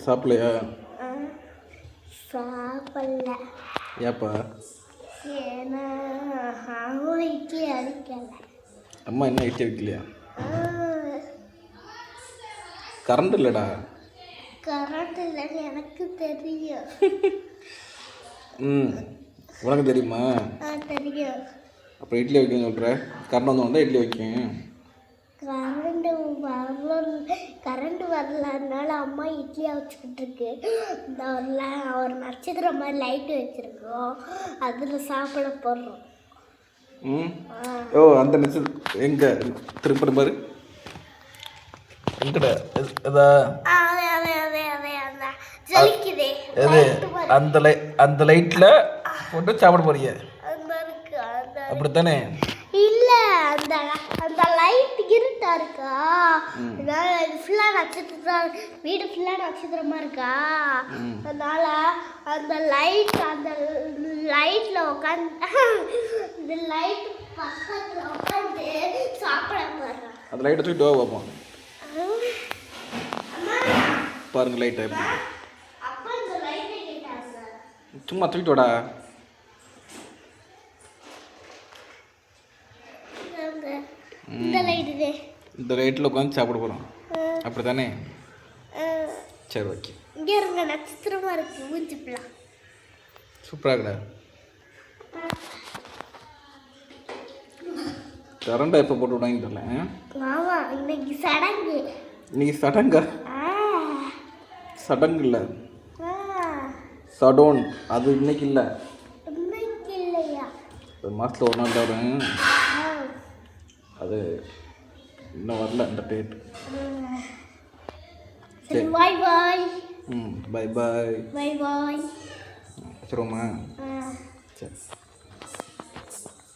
சாப்பிடலையா? சாப்பிடல. ஏப்பா? ஏன்னா இட்லி அடிக்கல. அம்மா என்ன இட்லி வைக்கலையா? கரண்ட் இல்லைடா. கரண்ட் இல்லைன்னு எனக்கு தெரியும். உனக்கு தெரியுமா? தெரியும். அப்புறம் இட்லி வைக்கணும்னு சொல்கிற. கரண்ட் வந்தோன்னா இட்லி வைக்கேன். கரண்ட் வரலனால அம்மா இட்லியாக வச்சுக்கிட்டு இருக்கு. இந்த ஒரு நட்சத்திரம் மாதிரி லைட்டு வச்சுருக்கோம், அதில் சாப்பிட போடுறோம். ஓ, அந்த நட்சத்திரம் எங்கே திருப்பி பாரு. எங்கடா எதா அந்த லைட்ல போட்டு சாப்பிட போறீங்க அப்படித்தானே? இல்ல, அந்த அந்த லைட் இருட்டா இருக்கா, ஃபுல்லா நட்சத்திரம், வீடு ஃபுல்லா நட்சத்திரமா இருக்கா, அதனால அந்த லைட்ல உட்காந்து இந்த லைட் பக்கத்துல உட்காந்து சாப்பிட போறேன். அந்த லைட்டை தூக்கிட்டு வா பார்ப்போம். பாருங்க லைட் எப்படி. சும்மா தூக்கிட்டு வாடா. இந்த லைட்டில் உட்காந்து சாப்பிட போகிறோம் அப்படி தானே? சரி, ஓகே. இங்கே இருங்க, நட்சத்திரமா இருக்கு, ஊஞ்சிப்பலாம். சூப்பராக இருக்கடா. கரண்டை எப்போ போட்டு விடாங்கன்னு தெரியல. ஆமா, இன்னைக்கு சடங்கு. இன்னைக்கு சடங்கா? சடங்கு இல்லை, சடோன். அது இன்னைக்கு இல்லை. இன்னைக்கு இல்லையா? மாதத்தில் ஒரு நாள் தான் வரும். அது இன்னும் வரல இந்த டேட். சரி, பாய் பாய். Bye bye. Bye bye. வச்சுருவோமா? சரி.